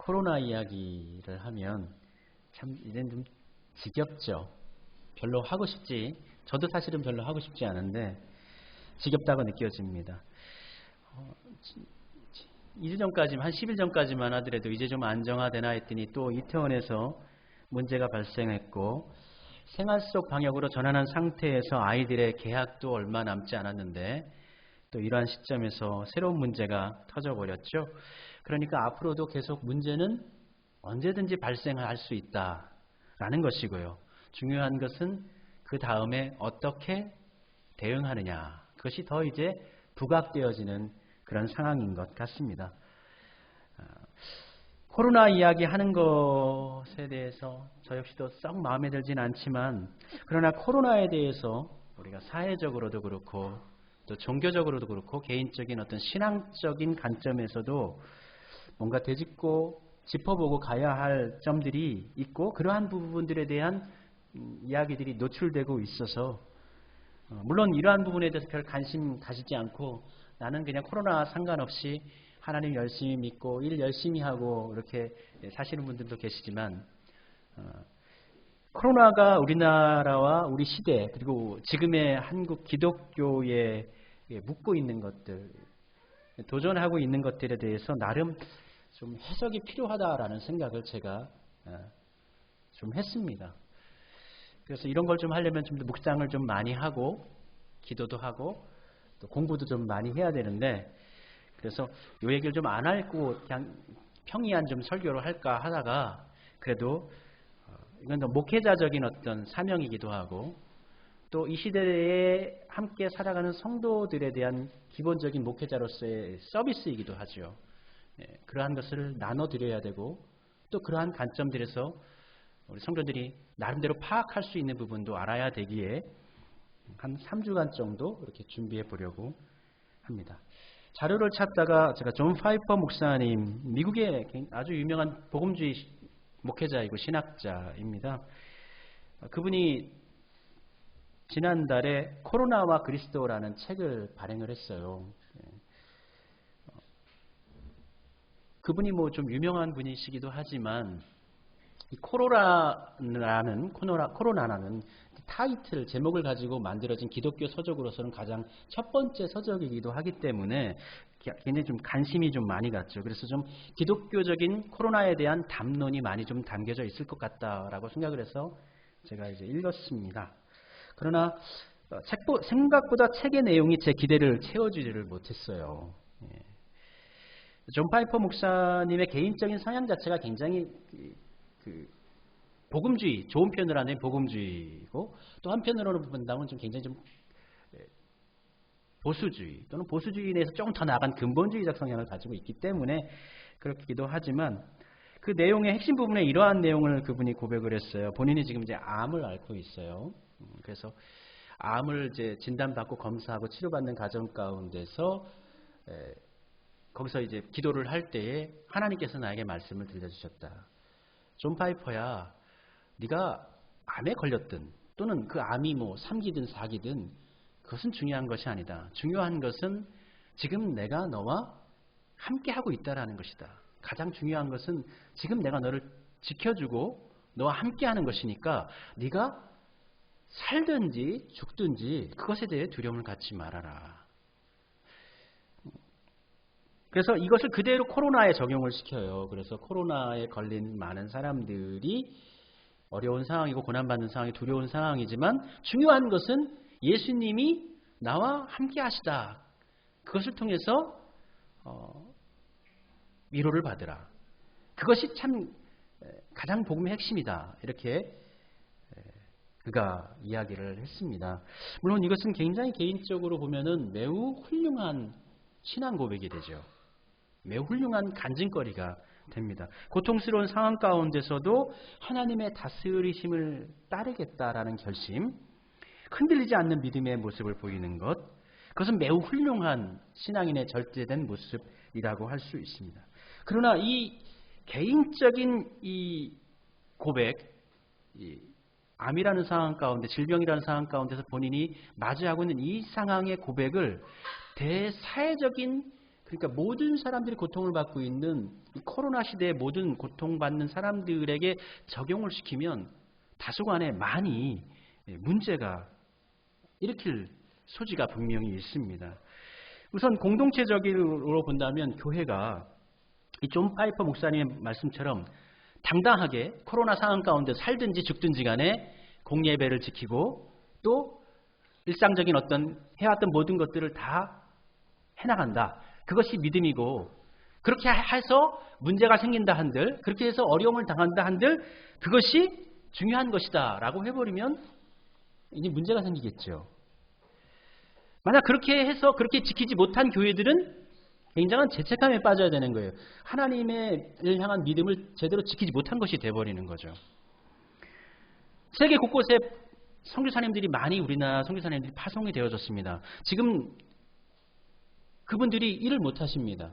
코로나 이야기를 하면 참 이젠 좀 지겹죠. 별로 하고 싶지, 저도 사실은 별로 하고 싶지 않은데 지겹다고 느껴집니다. 2주 전까지만, 한 10일 전까지만 하더라도 이제 좀 안정화되나 했더니 또 이태원에서 문제가 발생했고, 생활 속 방역으로 전환한 상태에서 아이들의 개학도 얼마 남지 않았는데 또 이러한 시점에서 새로운 문제가 터져버렸죠. 그러니까 앞으로도 계속 문제는 언제든지 발생할 수 있다라는 것이고요. 중요한 것은 그 다음에 어떻게 대응하느냐, 그것이 더 이제 부각되어지는 그런 상황인 것 같습니다. 코로나 이야기하는 것에 대해서 저 역시도 썩 마음에 들진 않지만, 그러나 코로나에 대해서 우리가 사회적으로도 그렇고 또 종교적으로도 그렇고 개인적인 어떤 신앙적인 관점에서도 뭔가 되짚고 짚어보고 가야 할 점들이 있고, 그러한 부분들에 대한 이야기들이 노출되고 있어서 물론 이러한 부분에 대해서 별 관심 가지지 않고 나는 그냥 코로나 상관없이 하나님 열심히 믿고 일 열심히 하고 이렇게 사시는 분들도 계시지만, 코로나가 우리나라와 우리 시대 그리고 지금의 한국 기독교에 묻고 있는 것들, 도전하고 있는 것들에 대해서 나름 좀 해석이 필요하다라는 생각을 제가 좀 했습니다. 그래서 이런 걸 좀 하려면 좀 더 묵상을 좀 많이 하고 기도도 하고 또 공부도 좀 많이 해야 되는데, 그래서 이 얘기를 좀 안 하고 그냥 평이한 좀 설교를 할까 하다가 그래도 이건 목회자적인 어떤 사명이기도 하고 또 이 시대에 함께 살아가는 성도들에 대한 기본적인 목회자로서의 서비스이기도 하죠. 그러한 것을 나눠드려야 되고 또 그러한 관점들에서 우리 성도들이 나름대로 파악할 수 있는 부분도 알아야 되기에 한 3주간 정도 이렇게 준비해 보려고 합니다. 자료를 찾다가 제가 존 파이퍼 목사님, 미국의 아주 유명한 복음주의 목회자이고 신학자입니다. 그분이 지난달에 코로나와 그리스도라는 책을 발행을 했어요. 그분이 뭐 좀 유명한 분이시기도 하지만 이 코로나라는 타이틀, 제목을 가지고 만들어진 기독교 서적으로서는 가장 첫 번째 서적이기도 하기 때문에 굉장히 좀 관심이 좀 많이 갔죠. 그래서 좀 기독교적인 코로나에 대한 담론이 많이 좀 담겨져 있을 것 같다라고 생각을 해서 제가 이제 읽었습니다. 그러나 생각보다 책의 내용이 제 기대를 채워주지를 못했어요. 존 파이퍼 목사님의 개인적인 성향 자체가 굉장히 복음주의, 좋은 편으로 하면 복음주의고 또 한편으로는 본다면 좀 굉장히 좀 보수주의 또는 보수주의 내에서 조금 더 나아간 근본주의적 성향을 가지고 있기 때문에 그렇기도 하지만, 그 내용의 핵심 부분에 이러한 내용을 그분이 고백을 했어요. 본인이 지금 이제 암을 앓고 있어요. 그래서 암을 이제 진단받고 검사하고 치료받는 과정 가운데서 거기서 이제 기도를 할 때에 하나님께서 나에게 말씀을 들려주셨다. 존 파이퍼야, 네가 암에 걸렸든 또는 그 암이 뭐 3기든 4기든 그것은 중요한 것이 아니다. 중요한 것은 지금 내가 너와 함께 하고 있다라는 것이다. 가장 중요한 것은 지금 내가 너를 지켜주고 너와 함께 하는 것이니까 네가 살든지 죽든지 그것에 대해 두려움을 갖지 말아라. 그래서 이것을 그대로 코로나에 적용을 시켜요. 그래서 코로나에 걸린 많은 사람들이 어려운 상황이고 고난받는 상황이 두려운 상황이지만 중요한 것은 예수님이 나와 함께 하시다. 그것을 통해서 위로를 받으라. 그것이 참 가장 복음의 핵심이다. 이렇게 그가 이야기를 했습니다. 물론 이것은 굉장히 개인적으로 보면은 매우 훌륭한 신앙 고백이 되죠. 매우 훌륭한 간증거리가 됩니다. 고통스러운 상황 가운데서도 하나님의 다스리심을 따르겠다라는 결심, 흔들리지 않는 믿음의 모습을 보이는 것, 그것은 매우 훌륭한 신앙인의 절제된 모습이라고 할 수 있습니다. 그러나 이 개인적인 이 고백, 이 암이라는 상황 가운데, 질병이라는 상황 가운데서 본인이 맞이하고 있는 이 상황의 고백을 대사회적인 그러니까 모든 사람들이 고통을 받고 있는 이 코로나 시대에 모든 고통받는 사람들에게 적용을 시키면 다소간에 많이 문제가 일으킬 소지가 분명히 있습니다. 우선 공동체적으로 본다면 교회가 이 존 파이퍼 목사님의 말씀처럼 당당하게 코로나 상황 가운데 살든지 죽든지 간에 공예배를 지키고 또 일상적인 어떤 해왔던 모든 것들을 다 해나간다. 그것이 믿음이고 그렇게 해서 문제가 생긴다 한들 그렇게 해서 어려움을 당한다 한들 그것이 중요한 것이다 라고 해버리면 이제 문제가 생기겠죠. 만약 그렇게 해서 그렇게 지키지 못한 교회들은 굉장한 죄책감에 빠져야 되는 거예요. 하나님을 향한 믿음을 제대로 지키지 못한 것이 돼버리는 거죠. 세계 곳곳에 선교사님들이 많이 우리나라 선교사님들이 파송이 되어졌습니다. 지금 그분들이 일을 못하십니다.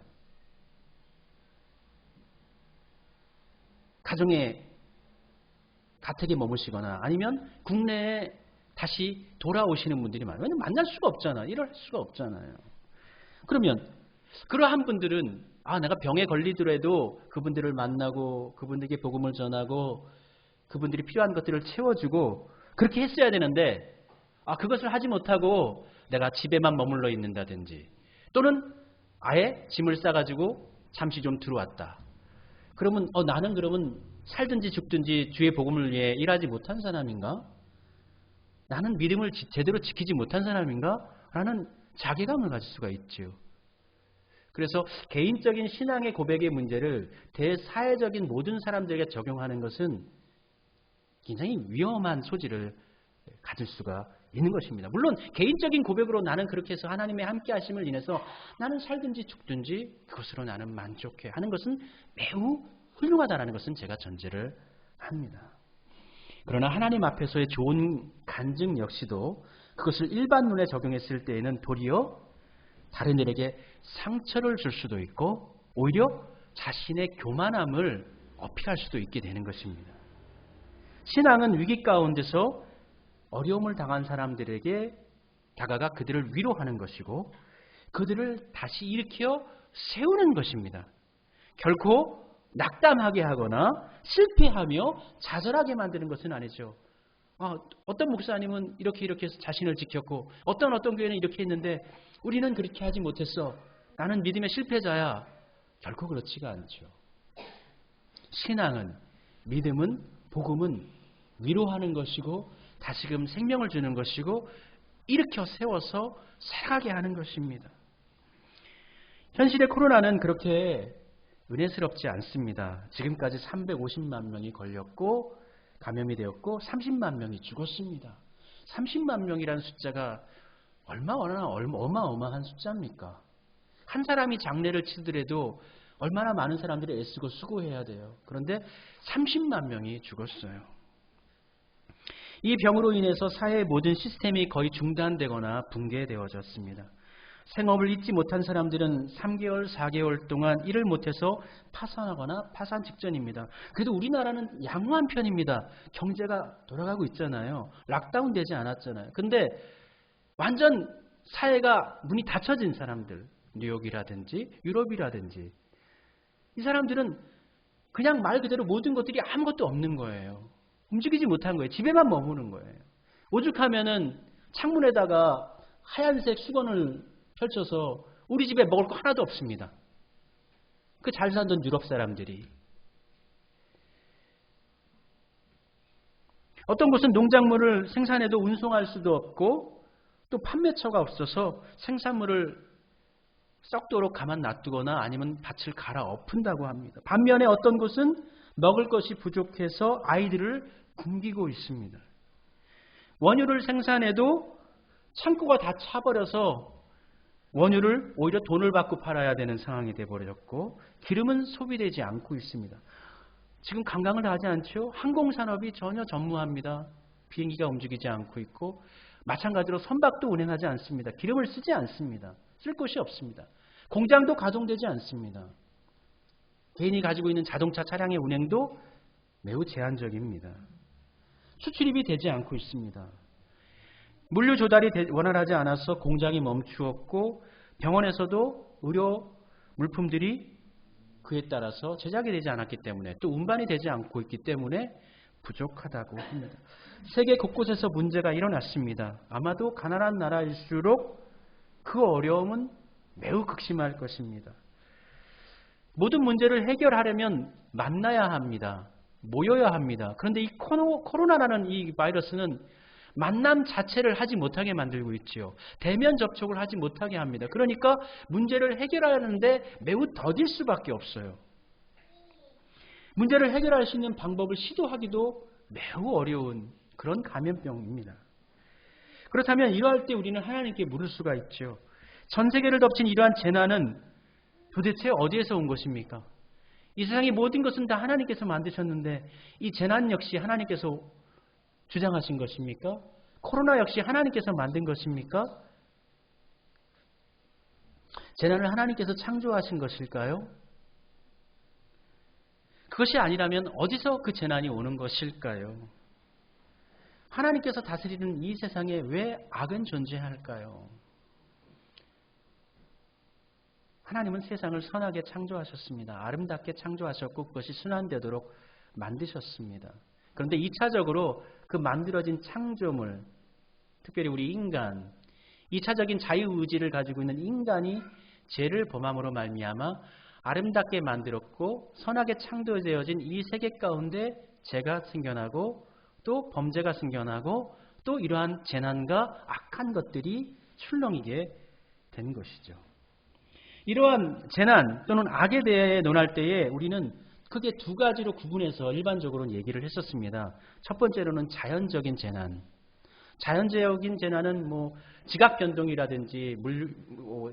가택에 머무시거나 아니면 국내에 다시 돌아오시는 분들이 많아요. 왜냐하면 만날 수가 없잖아. 일을 할 수가 없잖아요. 그러면 그러한 분들은 내가 병에 걸리더라도 그분들을 만나고 그분들에게 복음을 전하고 그분들이 필요한 것들을 채워주고 그렇게 했어야 되는데 그것을 하지 못하고 내가 집에만 머물러 있는다든지 또는 아예 짐을 싸가지고 잠시 좀 들어왔다. 그러면 나는 그러면 살든지 죽든지 주의 복음을 위해 일하지 못한 사람인가? 나는 믿음을 제대로 지키지 못한 사람인가? 라는 자괴감을 가질 수가 있죠. 그래서 개인적인 신앙의 고백의 문제를 대사회적인 모든 사람들에게 적용하는 것은 굉장히 위험한 소지를 가질 수가 있는 것입니다. 물론 개인적인 고백으로 나는 그렇게 해서 하나님의 함께 하심을 인해서 나는 살든지 죽든지 그것으로 나는 만족해 하는 것은 매우 훌륭하다는 것은 제가 전제를 합니다. 그러나 하나님 앞에서의 좋은 간증 역시도 그것을 일반론에 적용했을 때에는 도리어 다른 이에게 상처를 줄 수도 있고 오히려 자신의 교만함을 어필할 수도 있게 되는 것입니다. 신앙은 위기 가운데서 어려움을 당한 사람들에게 다가가 그들을 위로하는 것이고 그들을 다시 일으켜 세우는 것입니다. 결코 낙담하게 하거나 실패하며 좌절하게 만드는 것은 아니죠. 어떤 목사님은 이렇게 해서 자신을 지켰고 어떤 교회는 이렇게 했는데 우리는 그렇게 하지 못했어. 나는 믿음의 실패자야. 결코 그렇지가 않죠. 신앙은, 믿음은, 복음은 위로하는 것이고 다시금 생명을 주는 것이고 일으켜 세워서 살아가게 하는 것입니다. 현실의 코로나는 그렇게 은혜스럽지 않습니다. 지금까지 350만 명이 걸렸고 감염이 되었고 30만 명이 죽었습니다. 30만 명이라는 숫자가 얼마나 어마어마한 숫자입니까? 한 사람이 장례를 치더라도 얼마나 많은 사람들이 애쓰고 수고해야 돼요. 그런데 30만 명이 죽었어요. 이 병으로 인해서 사회의 모든 시스템이 거의 중단되거나 붕괴되어졌습니다. 생업을 잇지 못한 사람들은 3개월, 4개월 동안 일을 못해서 파산하거나 파산 직전입니다. 그래도 우리나라는 양호한 편입니다. 경제가 돌아가고 있잖아요. 락다운 되지 않았잖아요. 근데 완전 사회가 문이 닫혀진 사람들, 뉴욕이라든지 유럽이라든지 이 사람들은 그냥 말 그대로 모든 것들이 아무것도 없는 거예요. 움직이지 못한 거예요. 집에만 머무는 거예요. 오죽하면은 창문에다가 하얀색 수건을 펼쳐서 우리 집에 먹을 거 하나도 없습니다. 그 잘 살던 유럽 사람들이. 어떤 곳은 농작물을 생산해도 운송할 수도 없고 또 판매처가 없어서 생산물을 썩도록 가만 놔두거나 아니면 밭을 갈아 엎은다고 합니다. 반면에 어떤 곳은 먹을 것이 부족해서 아이들을 굶기고 있습니다. 원유를 생산해도 창고가 다 차버려서 원유를 오히려 돈을 받고 팔아야 되는 상황이 되어버렸고 기름은 소비되지 않고 있습니다. 지금 관광을 하지 않죠? 항공산업이 전혀 전무합니다. 비행기가 움직이지 않고 있고 마찬가지로 선박도 운행하지 않습니다. 기름을 쓰지 않습니다. 쓸 곳이 없습니다. 공장도 가동되지 않습니다. 개인이 가지고 있는 자동차 차량의 운행도 매우 제한적입니다. 수출입이 되지 않고 있습니다. 물류 조달이 원활하지 않아서 공장이 멈추었고 병원에서도 의료 물품들이 그에 따라서 제작이 되지 않았기 때문에 또 운반이 되지 않고 있기 때문에 부족하다고 합니다. 세계 곳곳에서 문제가 일어났습니다. 아마도 가난한 나라일수록 그 어려움은 매우 극심할 것입니다. 모든 문제를 해결하려면 만나야 합니다. 모여야 합니다. 그런데 이 코로나라는 이 바이러스는 만남 자체를 하지 못하게 만들고 있지요. 대면 접촉을 하지 못하게 합니다. 그러니까 문제를 해결하는데 매우 더딜 수밖에 없어요. 문제를 해결할 수 있는 방법을 시도하기도 매우 어려운 그런 감염병입니다. 그렇다면 이러할 때 우리는 하나님께 물을 수가 있죠. 전 세계를 덮친 이러한 재난은 도대체 어디에서 온 것입니까? 이 세상의 모든 것은 다 하나님께서 만드셨는데 이 재난 역시 하나님께서 주장하신 것입니까? 코로나 역시 하나님께서 만든 것입니까? 재난을 하나님께서 창조하신 것일까요? 그것이 아니라면 어디서 그 재난이 오는 것일까요? 하나님께서 다스리는 이 세상에 왜 악은 존재할까요? 하나님은 세상을 선하게 창조하셨습니다. 아름답게 창조하셨고 그것이 순환되도록 만드셨습니다. 그런데 2차적으로 그 만들어진 창조물, 특별히 우리 인간, 2차적인 자유의지를 가지고 있는 인간이 죄를 범함으로 말미암아 아름답게 만들었고 선하게 창조되어진 이 세계 가운데 죄가 생겨나고 또 범죄가 생겨나고 또 이러한 재난과 악한 것들이 출렁이게 된 것이죠. 이러한 재난 또는 악에 대해 논할 때에 우리는 크게 두 가지로 구분해서 일반적으로는 얘기를 했었습니다. 첫 번째로는 자연적인 재난. 자연적인 재난은 지각 변동이라든지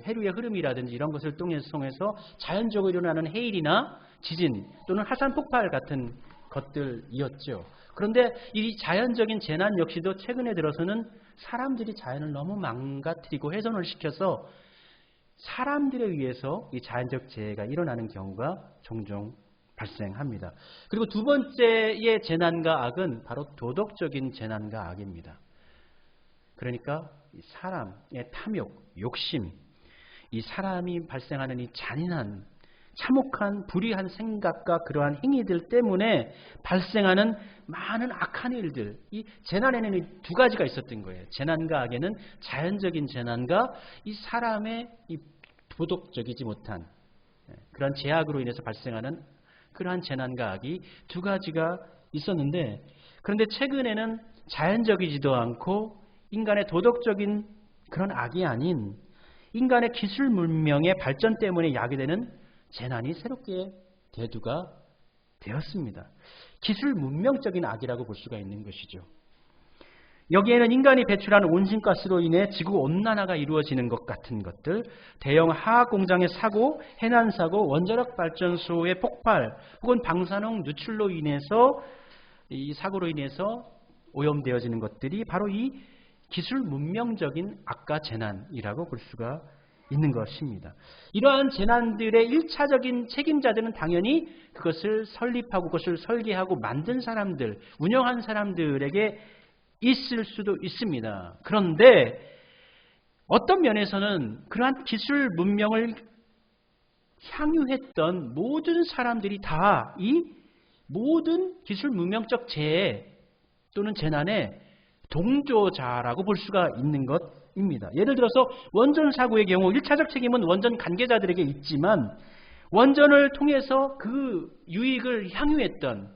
해류의 흐름이라든지 이런 것을 통해서 자연적으로 일어나는 해일이나 지진 또는 화산 폭발 같은 것들이었죠. 그런데 이 자연적인 재난 역시도 최근에 들어서는 사람들이 자연을 너무 망가뜨리고 훼손을 시켜서 사람들에 의해서 이 자연적 재해가 일어나는 경우가 종종 발생합니다. 그리고 두 번째의 재난과 악은 바로 도덕적인 재난과 악입니다. 그러니까 사람의 탐욕, 욕심, 이 사람이 발생하는 이 잔인한, 참혹한, 불의한 생각과 그러한 행위들 때문에 발생하는 많은 악한 일들, 이 재난에는 이 두 가지가 있었던 거예요. 재난과 악에는 자연적인 재난과 이 사람의 이 도덕적이지 못한 그런 제약으로 인해서 발생하는 그러한 재난과 악이 두 가지가 있었는데, 그런데 최근에는 자연적이지도 않고 인간의 도덕적인 그런 악이 아닌 인간의 기술 문명의 발전 때문에 야기되는 재난이 새롭게 대두가 되었습니다. 기술 문명적인 악이라고 볼 수가 있는 것이죠. 여기에는 인간이 배출한 온실가스로 인해 지구온난화가 이루어지는 것 같은 것들, 대형 화학공장의 사고, 해난사고, 원자력 발전소의 폭발, 혹은 방사능 누출로 인해서 이 사고로 인해서 오염되어지는 것들이 바로 이 기술 문명적인 악과 재난이라고 볼 수가 있는 것입니다. 이러한 재난들의 1차적인 책임자들은 당연히 그것을 설립하고 그것을 설계하고 만든 사람들, 운영한 사람들에게 있을 수도 있습니다. 그런데 어떤 면에서는 그러한 기술 문명을 향유했던 모든 사람들이 다 이 모든 기술 문명적 재해 또는 재난의 동조자라고 볼 수가 있는 것입니다. 예를 들어서 원전 사고의 경우 1차적 책임은 원전 관계자들에게 있지만 원전을 통해서 그 유익을 향유했던,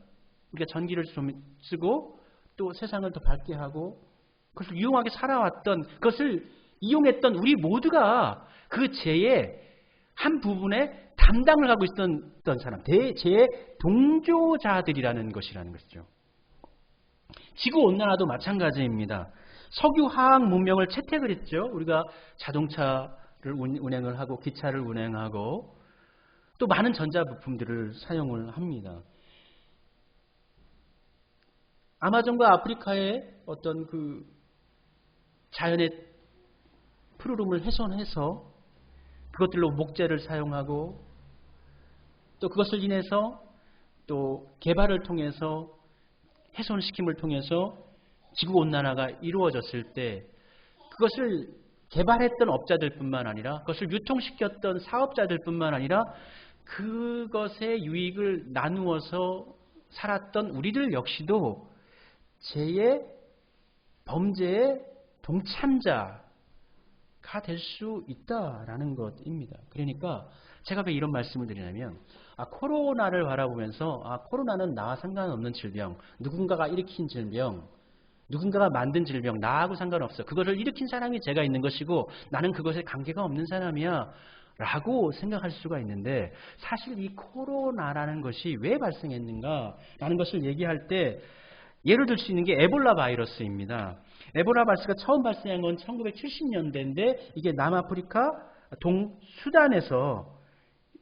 우리가 전기를 좀 쓰고 또 세상을 더 밝게 하고 그것을 유용하게 살아왔던, 그것을 이용했던 우리 모두가 그 재의 한 부분에 담당을 하고 있었던 사람, 재의 동조자들이라는 것이라는 것이죠. 지구온난화도 마찬가지입니다. 석유화학 문명을 채택을 했죠. 우리가 자동차를 운행을 하고 기차를 운행하고 또 많은 전자부품들을 사용을 합니다. 아마존과 아프리카의 어떤 그 자연의 푸르름을 훼손해서 그것들로 목재를 사용하고 또 그것을 인해서 또 개발을 통해서 훼손시킴을 통해서 지구온난화가 이루어졌을 때 그것을 개발했던 업자들뿐만 아니라 그것을 유통시켰던 사업자들뿐만 아니라 그것의 유익을 나누어서 살았던 우리들 역시도 죄의 범죄의 동참자가 될 수 있다라는 것입니다. 그러니까 제가 왜 이런 말씀을 드리냐면 코로나를 바라보면서 코로나는 나와 상관없는 질병, 누군가가 일으킨 질병, 누군가가 만든 질병, 나하고 상관없어. 그것을 일으킨 사람이 제가 있는 것이고 나는 그것에 관계가 없는 사람이야 라고 생각할 수가 있는데 사실 이 코로나라는 것이 왜 발생했는가 라는 것을 얘기할 때 예를 들 수 있는 게 에볼라 바이러스입니다. 에볼라 바이러스가 처음 발생한 건 1970년대인데 이게 남아프리카 동수단에서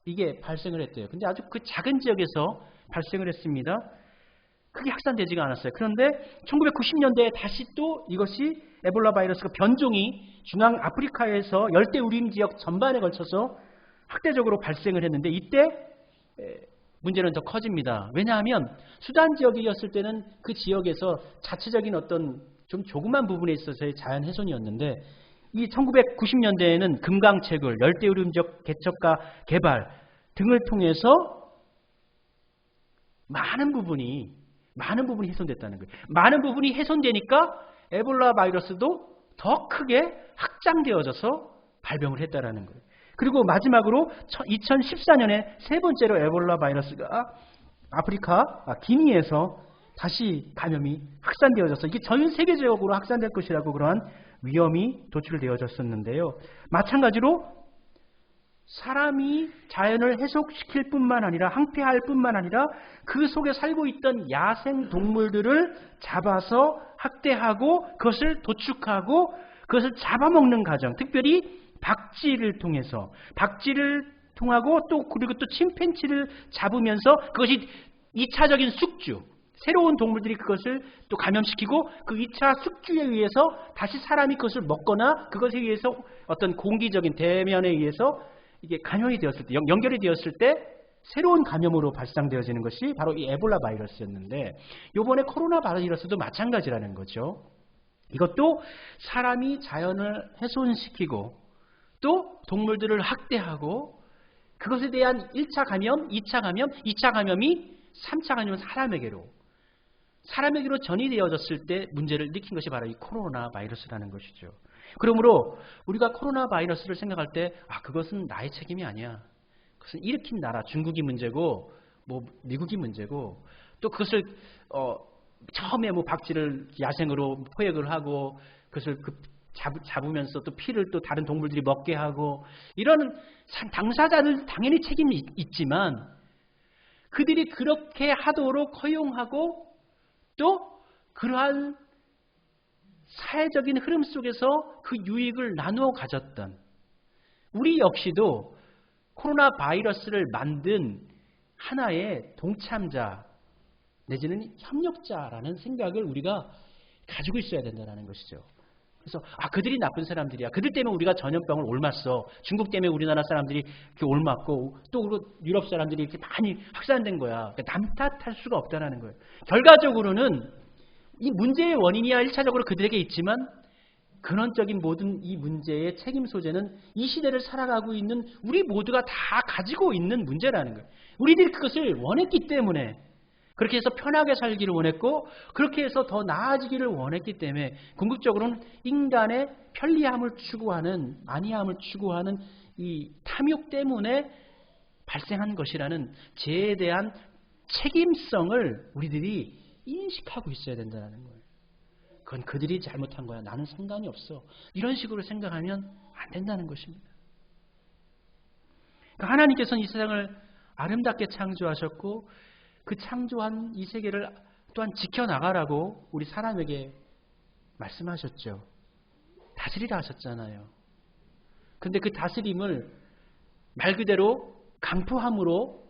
이게 발생을 했대요. 근데 아주 그 작은 지역에서 발생을 했습니다. 크게 확산되지가 않았어요. 그런데 1990년대에 다시 또 이것이 에볼라 바이러스가 변종이 중앙 아프리카에서 열대우림 지역 전반에 걸쳐서 확대적으로 발생을 했는데 이때 문제는 더 커집니다. 왜냐하면 수단 지역이었을 때는 그 지역에서 자체적인 어떤 좀 조그만 부분에 있어서의 자연 훼손이었는데 이 1990년대에는 금강채굴, 열대우림 지역 개척과 개발 등을 통해서 많은 부분이 훼손됐다는 거예요. 많은 부분이 훼손되니까 에볼라 바이러스도 더 크게 확장되어져서 발병을 했다는 거예요. 그리고 마지막으로 2014년에 세 번째로 에볼라 바이러스가 아프리카 기니에서 다시 감염이 확산되어져서 이게 전 세계적으로 확산될 것이라고 그러한 위험이 도출되어졌었는데요. 마찬가지로 사람이 자연을 해속시킬 뿐만 아니라 항폐할 뿐만 아니라 그 속에 살고 있던 야생 동물들을 잡아서 학대하고 그것을 도축하고 그것을 잡아먹는 과정, 특별히 박쥐를 통해서 박쥐를 통하고 또 그리고 또 침팬지를 잡으면서 그것이 2차적인 숙주, 새로운 동물들이 그것을 또 감염시키고 그 2차 숙주에 의해서 다시 사람이 그것을 먹거나 그것에 의해서 어떤 공기적인 대면에 의해서 이게 감염이 되었을 때, 연결이 되었을 때 새로운 감염으로 발상되어지는 것이 바로 이 에볼라 바이러스였는데 이번에 코로나 바이러스도 마찬가지라는 거죠. 이것도 사람이 자연을 훼손시키고 또 동물들을 학대하고 그것에 대한 1차 감염, 2차 감염, 2차 감염이 3차 감염은 사람에게로 전이되어졌을 때 문제를 일으킨 것이 바로 이 코로나 바이러스라는 것이죠. 그러므로 우리가 코로나 바이러스를 생각할 때 그것은 나의 책임이 아니야. 그것은 일으킨 나라, 중국이 문제고 미국이 문제고 또 그것을 처음에 박쥐를 야생으로 포획을 하고 그것을 잡으면서 또 피를 또 다른 동물들이 먹게 하고 이런 당사자들 당연히 책임이 있지만 그들이 그렇게 하도록 허용하고 또 그러한 사회적인 흐름 속에서 그 유익을 나누어 가졌던 우리 역시도 코로나 바이러스를 만든 하나의 동참자 내지는 협력자라는 생각을 우리가 가지고 있어야 된다는 것이죠. 그래서 그들이 나쁜 사람들이야. 그들 때문에 우리가 전염병을 옮았어. 중국 때문에 우리나라 사람들이 이렇게 옮았고 또 유럽 사람들이 이렇게 많이 확산된 거야. 그러니까 남 탓할 수가 없다는 거예요. 결과적으로는 이 문제의 원인이야 1차적으로 그들에게 있지만 근원적인 모든 이 문제의 책임 소재는 이 시대를 살아가고 있는 우리 모두가 다 가지고 있는 문제라는 거예요. 우리들이 그것을 원했기 때문에 그렇게 해서 편하게 살기를 원했고 그렇게 해서 더 나아지기를 원했기 때문에 궁극적으로는 인간의 편리함을 추구하는 안이함을 추구하는 이 탐욕 때문에 발생한 것이라는 죄에 대한 책임성을 우리들이 인식하고 있어야 된다는 거예요. 그건 그들이 잘못한 거야. 나는 상관이 없어. 이런 식으로 생각하면 안 된다는 것입니다. 그러니까 하나님께서는 이 세상을 아름답게 창조하셨고 그 창조한 이 세계를 또한 지켜나가라고 우리 사람에게 말씀하셨죠. 다스리라 하셨잖아요. 근데 그 다스림을 말 그대로 강포함으로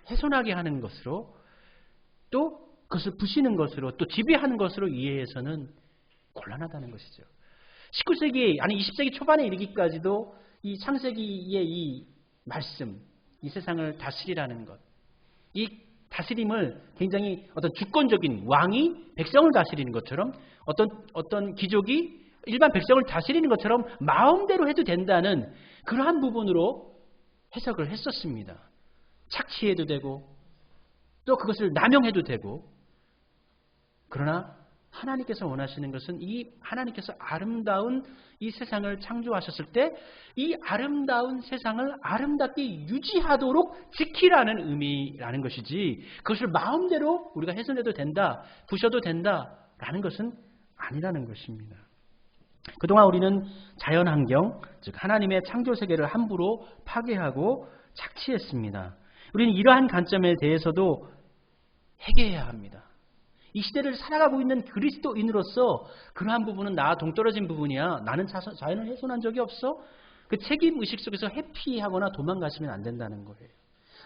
훼손하게 하는 것으로 또 그것을 부시는 것으로 또 지배하는 것으로 이해해서는 곤란하다는 것이죠. 19세기 아니 20세기 초반에 이르기까지도 이 창세기의 이 말씀, 이 세상을 다스리라는 것, 이 다스림을 굉장히 어떤 주권적인 왕이 백성을 다스리는 것처럼 어떤 귀족이 일반 백성을 다스리는 것처럼 마음대로 해도 된다는 그러한 부분으로 해석을 했었습니다. 착취해도 되고 또 그것을 남용해도 되고. 그러나 하나님께서 원하시는 것은 이 하나님께서 아름다운 이 세상을 창조하셨을 때 이 아름다운 세상을 아름답게 유지하도록 지키라는 의미라는 것이지, 그것을 마음대로 우리가 훼손해도 된다, 부셔도 된다라는 것은 아니라는 것입니다. 그동안 우리는 자연환경, 즉 하나님의 창조세계를 함부로 파괴하고 착취했습니다. 우리는 이러한 관점에 대해서도 회개해야 합니다. 이 시대를 살아가고 있는 그리스도인으로서 그러한 부분은 나와 동떨어진 부분이야. 나는 자연을 훼손한 적이 없어. 그 책임의식 속에서 회피하거나 도망가시면 안 된다는 거예요.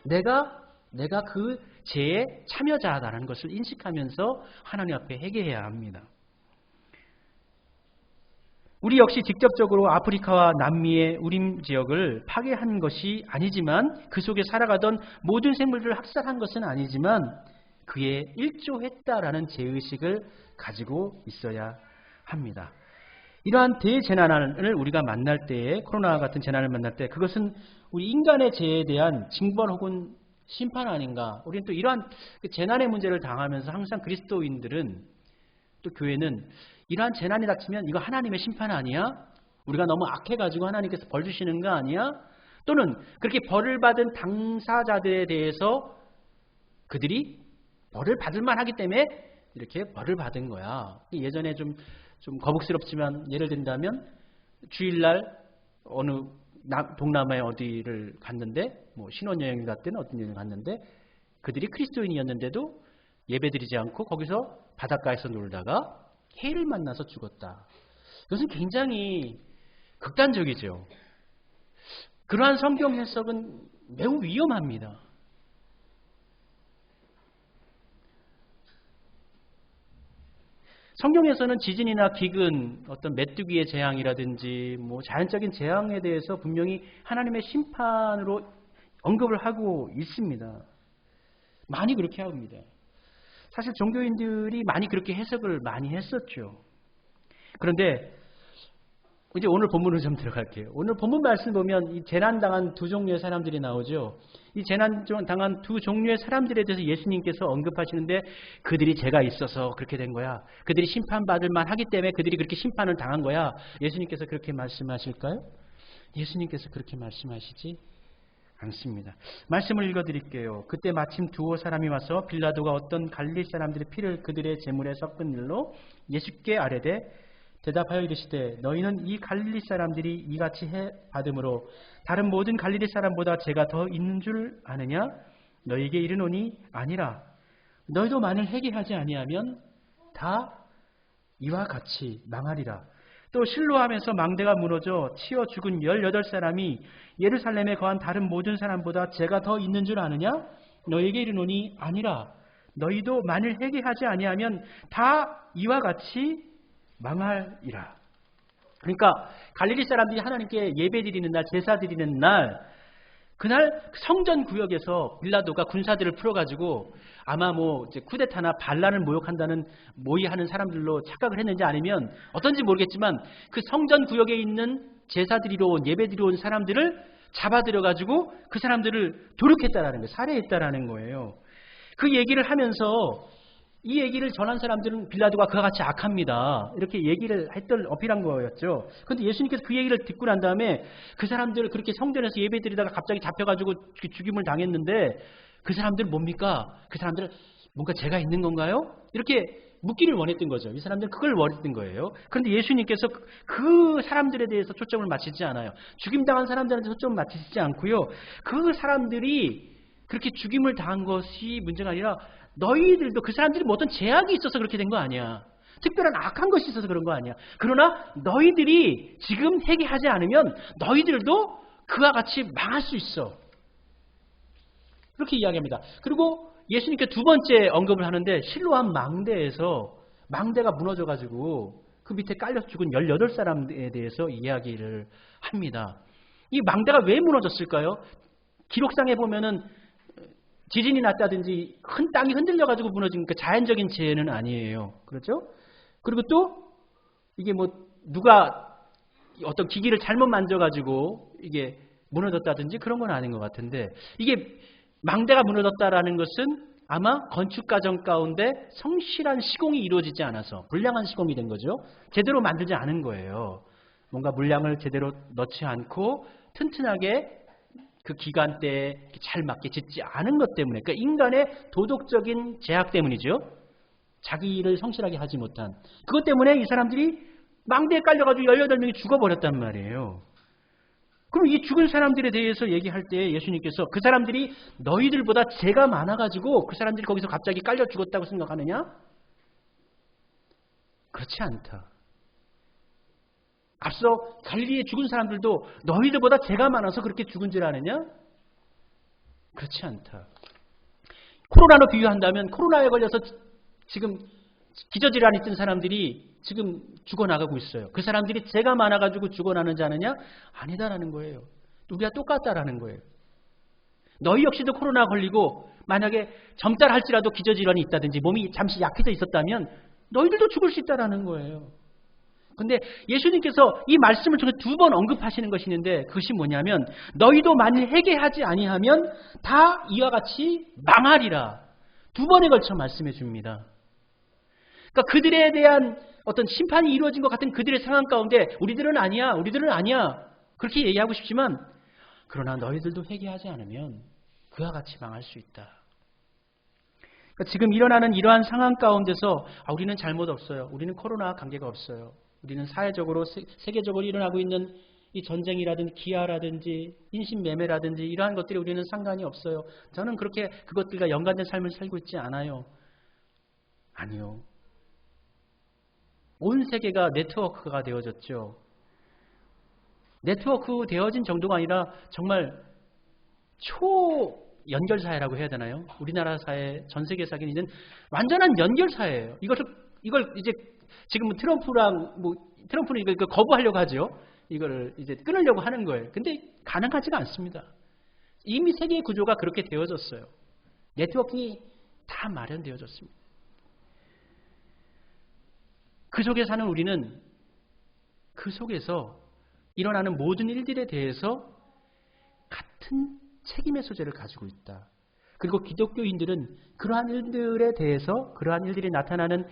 내가 그 죄의 참여자라는 것을 인식하면서 하나님 앞에 회개해야 합니다. 우리 역시 직접적으로 아프리카와 남미의 우림 지역을 파괴한 것이 아니지만, 그 속에 살아가던 모든 생물들을 학살한 것은 아니지만 그에 일조했다라는 죄의식을 가지고 있어야 합니다. 이러한 대재난을 우리가 만날 때에, 코로나 같은 재난을 만날 때, 그것은 우리 인간의 죄에 대한 징벌 혹은 심판 아닌가. 우리는 또 이러한 재난의 문제를 당하면서 항상 그리스도인들은, 또 교회는 이러한 재난이 닥치면 이거 하나님의 심판 아니야? 우리가 너무 악해가지고 하나님께서 벌 주시는 거 아니야? 또는 그렇게 벌을 받은 당사자들에 대해서 그들이 벌을 받을 만하기 때문에 이렇게 벌을 받은 거야. 예전에 좀 거북스럽지만 예를 든다면, 주일날 어느 동남아의 어디를 갔는데, 뭐 신혼여행 갔든 어떤 여행을 갔는데, 그들이 그리스도인이었는데도 예배드리지 않고 거기서 바닷가에서 놀다가 해를 만나서 죽었다. 이것은 굉장히 극단적이죠. 그러한 성경 해석은 매우 위험합니다. 성경에서는 지진이나 기근, 어떤 메뚜기의 재앙이라든지 뭐 자연적인 재앙에 대해서 분명히 하나님의 심판으로 언급을 하고 있습니다. 많이 그렇게 합니다. 사실 종교인들이 많이 그렇게 해석을 많이 했었죠. 그런데 이제 오늘 본문으로 좀 들어갈게요. 오늘 본문 말씀 보면 이 재난당한 두 종류의 사람들이 나오죠. 이 재난당한 두 종류의 사람들에 대해서 예수님께서 언급하시는데, 그들이 죄가 있어서 그렇게 된 거야. 그들이 심판받을 만하기 때문에 그들이 그렇게 심판을 당한 거야. 예수님께서 그렇게 말씀하실까요? 예수님께서 그렇게 말씀하시지 않습니다. 말씀을 읽어드릴게요. 그때 마침 두어 사람이 와서 빌라도가 어떤 갈릴리 사람들의 피를 그들의 제물에 섞은 일로 예수께 아뢰되, 대답하여 이르시되, 너희는 이 갈릴리 사람들이 이같이 해 받음으로 다른 모든 갈릴리 사람보다 죄가 더 있는 줄 아느냐? 너희에게 이르노니 아니라. 너희도 만일 회개하지 아니하면 다 이와 같이 망하리라. 또 실로암에서 망대가 무너져 치어 죽은 18사람이 예루살렘에 거한 다른 모든 사람보다 죄가 더 있는 줄 아느냐? 너희에게 이르노니 아니라. 너희도 만일 회개하지 아니하면 다 이와 같이 망할이라. 그러니까 갈릴리 사람들이 하나님께 예배드리는 날, 제사드리는 날, 그날 성전 구역에서 빌라도가 군사들을 풀어가지고 아마 뭐 이제 쿠데타나 반란을 모욕한다는 모의하는 사람들로 착각을 했는지, 아니면 어떤지 모르겠지만 그 성전 구역에 있는 제사드리러 온, 예배드리러 온 사람들을 잡아들여가지고 그 사람들을 도륙했다라는 거예요. 살해했다라는 거예요. 그 얘기를 하면서, 이 얘기를 전한 사람들은 빌라도가 그와 같이 악합니다, 이렇게 얘기를 했던, 어필한 거였죠. 그런데 예수님께서 그 얘기를 듣고 난 다음에 그 사람들을 그렇게 성전에서 예배드리다가 갑자기 잡혀가지고 죽임을 당했는데, 그 사람들은 뭡니까? 그 사람들은 뭔가 죄가 있는 건가요? 이렇게 묻기를 원했던 거죠. 이 사람들은 그걸 원했던 거예요. 그런데 예수님께서 그 사람들에 대해서 초점을 맞추지 않아요. 죽임당한 사람들한테 초점을 맞추지 않고요. 그 사람들이 그렇게 죽임을 당한 것이 문제가 아니라, 너희들도, 그 사람들이 뭐 어떤 제약이 있어서 그렇게 된 거 아니야. 특별한 악한 것이 있어서 그런 거 아니야. 그러나 너희들이 지금 회개하지 않으면 너희들도 그와 같이 망할 수 있어. 그렇게 이야기합니다. 그리고 예수님께 두 번째 언급을 하는데, 실로암 망대에서, 망대가 무너져가지고 그 밑에 깔려서 죽은 18사람에 대해서 이야기를 합니다. 이 망대가 왜 무너졌을까요? 기록상에 보면은 지진이 났다든지 큰 땅이 흔들려가지고 무너진 그 자연적인 재해는 아니에요. 그렇죠? 그리고 또 이게 뭐 누가 어떤 기기를 잘못 만져가지고 이게 무너졌다든지 그런 건 아닌 것 같은데, 이게 망대가 무너졌다라는 것은 아마 건축 과정 가운데 성실한 시공이 이루어지지 않아서 불량한 시공이 된 거죠. 제대로 만들지 않은 거예요. 뭔가 물량을 제대로 넣지 않고 튼튼하게 그 기간대에 잘 맞게 짓지 않은 것 때문에, 그러니까 인간의 도덕적인 제약 때문이죠. 자기 일을 성실하게 하지 못한. 그것 때문에 이 사람들이 망대에 깔려가지고 18명이 죽어버렸단 말이에요. 그럼 이 죽은 사람들에 대해서 얘기할 때 예수님께서 그 사람들이 너희들보다 죄가 많아가지고 그 사람들이 거기서 갑자기 깔려 죽었다고 생각하느냐? 그렇지 않다. 앞서 갈릴리에 죽은 사람들도 너희들보다 죄가 많아서 그렇게 죽은 줄 아느냐? 그렇지 않다. 코로나로 비유한다면 코로나에 걸려서 지금 기저질환이 든 사람들이 지금 죽어나가고 있어요. 그 사람들이 죄가 많아가지고 죽어나는지 아느냐? 아니다라는 거예요. 우리가 똑같다라는 거예요. 너희 역시도 코로나 걸리고 만약에 젊다 할지라도 기저질환이 있다든지 몸이 잠시 약해져 있었다면 너희들도 죽을 수 있다라는 거예요. 근데 예수님께서 이 말씀을 통해 2번 언급하시는 것이 있는데, 그것이 뭐냐면 너희도 만일 회개하지 아니하면 다 이와 같이 망하리라. 2번에 걸쳐 말씀해 줍니다. 그러니까 그들에 대한 어떤 심판이 이루어진 것 같은 그들의 상황 가운데 우리들은 아니야, 우리들은 아니야, 그렇게 얘기하고 싶지만, 그러나 너희들도 회개하지 않으면 그와 같이 망할 수 있다. 그러니까 지금 일어나는 이러한 상황 가운데서 우리는 잘못 없어요. 우리는 코로나와 관계가 없어요. 우리는 사회적으로 세계적으로 일어나고 있는 이 전쟁이라든지 기아라든지 인신매매라든지 이러한 것들이 우리는 상관이 없어요. 저는 그렇게 그것들과 연관된 삶을 살고 있지 않아요. 아니요. 온 세계가 네트워크가 되어졌죠. 네트워크 되어진 정도가 아니라 정말 초연결사회라고 해야 되나요? 우리나라 사회, 전 세계 사회는 완전한 연결사회예요. 이걸 이제 지금 트럼프는 이걸 거부하려고 하죠. 이걸 이제 끊으려고 하는 거예요. 근데 가능하지가 않습니다. 이미 세계의 구조가 그렇게 되어졌어요. 네트워킹이 다 마련되어졌습니다. 그 속에 사는 우리는 그 속에서 일어나는 모든 일들에 대해서 같은 책임의 소재를 가지고 있다. 그리고 기독교인들은 그러한 일들에 대해서, 그러한 일들이 나타나는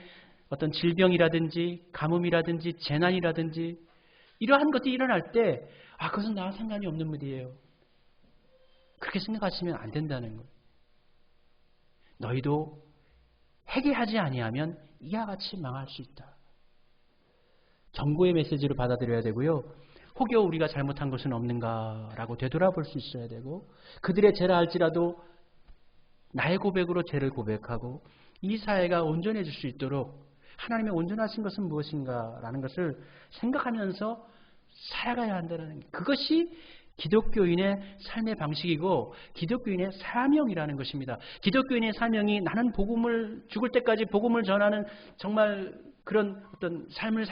어떤 질병이라든지 가뭄이라든지 재난이라든지 이러한 것들이 일어날 때 그것은 나와 상관이 없는 일이에요. 그렇게 생각하시면 안 된다는 거예요. 너희도 회개하지 아니하면 이와 같이 망할 수 있다. 경고의 메시지로 받아들여야 되고요. 혹여 우리가 잘못한 것은 없는가라고 되돌아볼 수 있어야 되고, 그들의 죄라 할지라도 나의 고백으로 죄를 고백하고 이 사회가 온전해질 수 있도록 하나님의 온전하신 것은 무엇인가라는 것을 생각하면서 살아가야 한다는 게, 그것이 기독교인의 삶의 방식이고 기독교인의 사명이라는 것입니다. 기독교인의 사명이 나는 죽을 때까지 복음을 전하는 정말 그런 어떤 삶을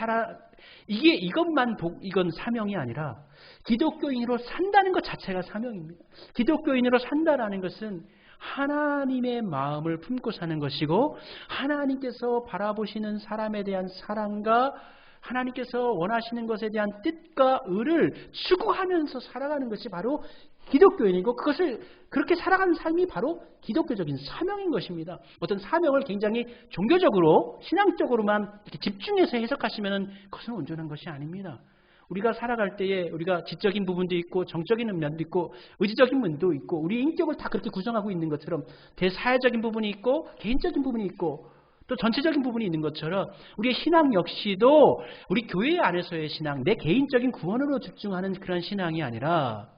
이건 사명이 아니라 기독교인으로 산다는 것 자체가 사명입니다. 기독교인으로 산다라는 것은 하나님의 마음을 품고 사는 것이고, 하나님께서 바라보시는 사람에 대한 사랑과 하나님께서 원하시는 것에 대한 뜻과 의를 추구하면서 살아가는 것이 바로 기독교인이고, 그것을 그렇게 살아가는 삶이 바로 기독교적인 사명인 것입니다. 어떤 사명을 굉장히 종교적으로 신앙적으로만 이렇게 집중해서 해석하시면 그것은 온전한 것이 아닙니다. 우리가 살아갈 때에 우리가 지적인 부분도 있고 정적인 면도 있고 의지적인 면도 있고 우리 인격을 다 그렇게 구성하고 있는 것처럼 대사회적인 부분이 있고 개인적인 부분이 있고 또 전체적인 부분이 있는 것처럼 우리의 신앙 역시도 우리 교회 안에서의 신앙, 내 개인적인 구원으로 집중하는 그런 신앙이 아니라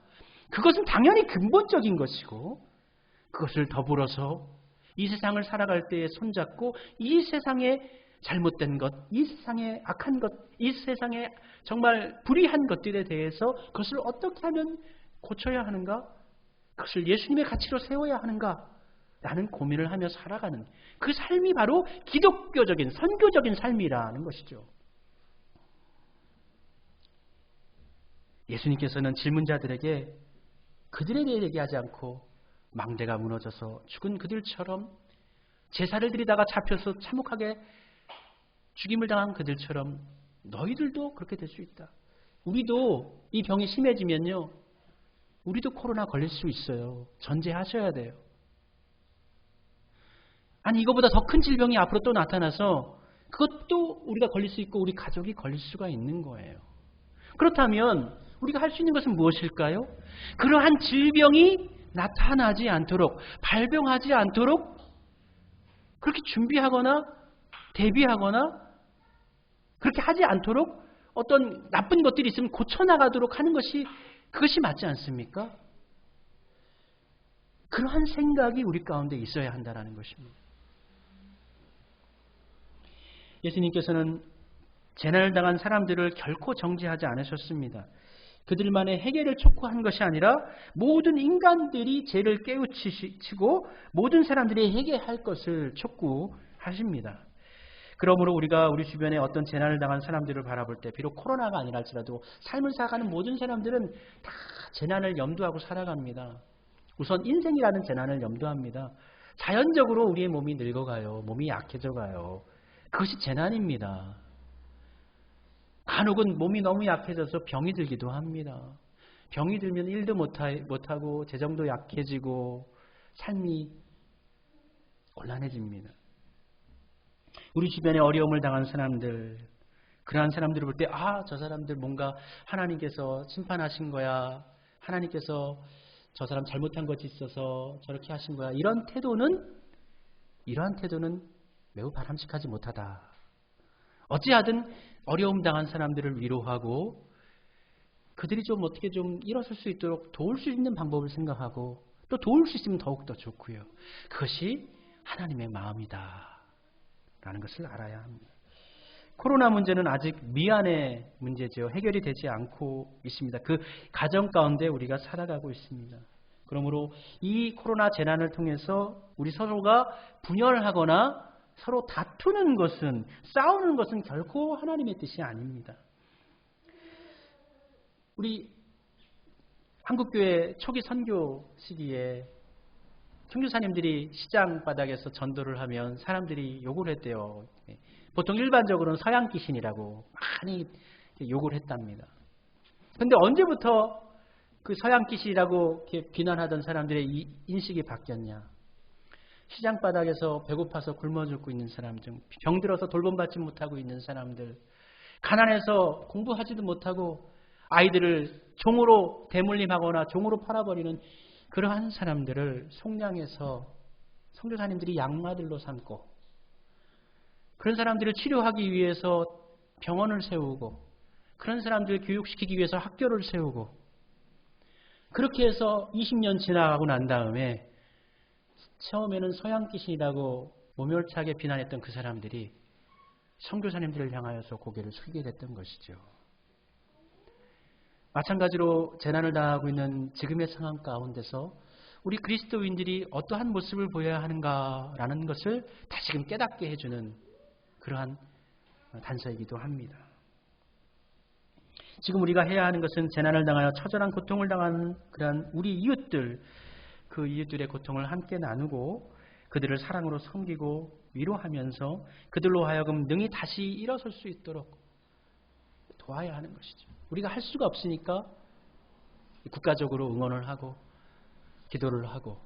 그것은 당연히 근본적인 것이고, 그것을 더불어서 이 세상을 살아갈 때에 손잡고 이 세상의 잘못된 것, 이 세상의 악한 것, 이 세상의 정말 불의한 것들에 대해서 그것을 어떻게 하면 고쳐야 하는가? 그것을 예수님의 가치로 세워야 하는가? 라는 고민을 하며 살아가는 그 삶이 바로 기독교적인, 선교적인 삶이라는 것이죠. 예수님께서는 질문자들에게 그들에 대해 얘기하지 않고 망대가 무너져서 죽은 그들처럼, 제사를 드리다가 잡혀서 참혹하게 죽임을 당한 그들처럼 너희들도 그렇게 될 수 있다. 우리도 이 병이 심해지면요. 우리도 코로나 걸릴 수 있어요. 전제하셔야 돼요. 아니 이거보다 더 큰 질병이 앞으로 또 나타나서 그것도 우리가 걸릴 수 있고 우리 가족이 걸릴 수가 있는 거예요. 그렇다면 우리가 할 수 있는 것은 무엇일까요? 그러한 질병이 나타나지 않도록, 발병하지 않도록 그렇게 준비하거나 대비하거나 그렇게 하지 않도록 어떤 나쁜 것들이 있으면 고쳐나가도록 하는 것이 그것이 맞지 않습니까? 그러한 생각이 우리 가운데 있어야 한다는 것입니다. 예수님께서는 재난을 당한 사람들을 결코 정죄하지 않으셨습니다. 그들만의 해결을 촉구한 것이 아니라 모든 인간들이 죄를 깨우치고 모든 사람들이 해결할 것을 촉구하십니다. 그러므로 우리가 우리 주변에 어떤 재난을 당한 사람들을 바라볼 때 비록 코로나가 아니라 할지라도 삶을 살아가는 모든 사람들은 다 재난을 염두하고 살아갑니다. 우선 인생이라는 재난을 염두합니다. 자연적으로 우리의 몸이 늙어가요. 몸이 약해져가요. 그것이 재난입니다. 간혹은 몸이 너무 약해져서 병이 들기도 합니다. 병이 들면 일도 못하고 재정도 약해지고 삶이 곤란해집니다. 우리 주변에 어려움을 당한 사람들, 그러한 사람들을 볼 때 저 사람들 뭔가 하나님께서 심판하신 거야. 하나님께서 저 사람 잘못한 것이 있어서 저렇게 하신 거야. 이러한 태도는 매우 바람직하지 못하다. 어찌하든 어려움 당한 사람들을 위로하고 그들이 좀 어떻게 좀 일어설 수 있도록 도울 수 있는 방법을 생각하고 또 도울 수 있으면 더욱더 좋고요. 그것이 하나님의 마음이다 라는 것을 알아야 합니다. 코로나 문제는 아직 미안의 문제죠. 해결이 되지 않고 있습니다. 그 가정 가운데 우리가 살아가고 있습니다. 그러므로 이 코로나 재난을 통해서 우리 서로가 분열하거나 서로 다투는 것은, 싸우는 것은 결코 하나님의 뜻이 아닙니다. 우리 한국교회 초기 선교 시기에 선교사님들이 시장 바닥에서 전도를 하면 사람들이 욕을 했대요. 보통 일반적으로는 서양 귀신이라고 많이 욕을 했답니다. 그런데 언제부터 그 서양 귀신이라고 이렇게 비난하던 사람들의 이 인식이 바뀌었냐? 시장 바닥에서 배고파서 굶어 죽고 있는 사람들, 병들어서 돌봄받지 못하고 있는 사람들, 가난해서 공부하지도 못하고 아이들을 종으로 대물림하거나 종으로 팔아버리는 그러한 사람들을 속량해서 선교사님들이 양마들로 삼고 그런 사람들을 치료하기 위해서 병원을 세우고 그런 사람들을 교육시키기 위해서 학교를 세우고 그렇게 해서 20년 지나가고 난 다음에 처음에는 서양 귀신이라고 모멸차게 비난했던 그 사람들이 선교사님들을 향하여서 고개를 숙이게 됐던 것이죠. 마찬가지로 재난을 당하고 있는 지금의 상황 가운데서 우리 그리스도인들이 어떠한 모습을 보여야 하는가라는 것을 다시금 깨닫게 해주는 그러한 단서이기도 합니다. 지금 우리가 해야 하는 것은 재난을 당하여 처절한 고통을 당한 그러한 우리 이웃들, 그 이웃들의 고통을 함께 나누고 그들을 사랑으로 섬기고 위로하면서 그들로 하여금 능히 다시 일어설 수 있도록 도와야 하는 것이죠. 우리가 할 수가 없으니까 국가적으로 응원을 하고 기도를 하고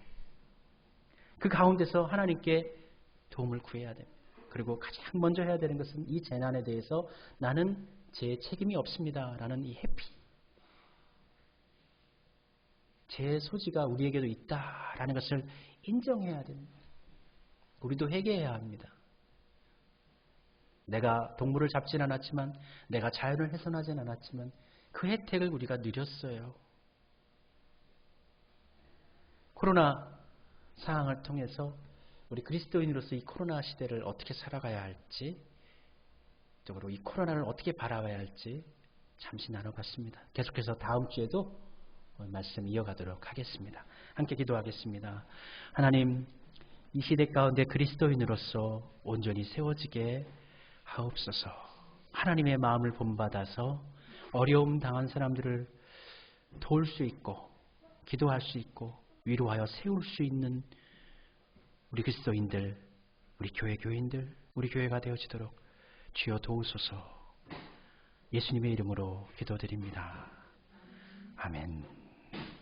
그 가운데서 하나님께 도움을 구해야 됩니다. 그리고 가장 먼저 해야 되는 것은 이 재난에 대해서 나는 제 책임이 없습니다 라는 이 회피, 제 소지가 우리에게도 있다라는 것을 인정해야 됩니다. 우리도 회개해야 합니다. 내가 동물을 잡진 않았지만, 내가 자연을 훼손하진 않았지만 그 혜택을 우리가 누렸어요. 코로나 상황을 통해서 우리 그리스도인으로서 이 코로나 시대를 어떻게 살아가야 할지, 또 이 코로나를 어떻게 바라봐야 할지 잠시 나눠봤습니다. 계속해서 다음 주에도 말씀 이어가도록 하겠습니다. 함께 기도하겠습니다. 하나님, 이 시대 가운데 그리스도인으로서 온전히 세워지게 하옵소서. 하나님의 마음을 본받아서 어려움 당한 사람들을 도울 수 있고 기도할 수 있고 위로하여 세울 수 있는 우리 그리스도인들, 우리 교회 교인들, 우리 교회가 되어지도록 주여 도우소서. 예수님의 이름으로 기도드립니다. 아멘.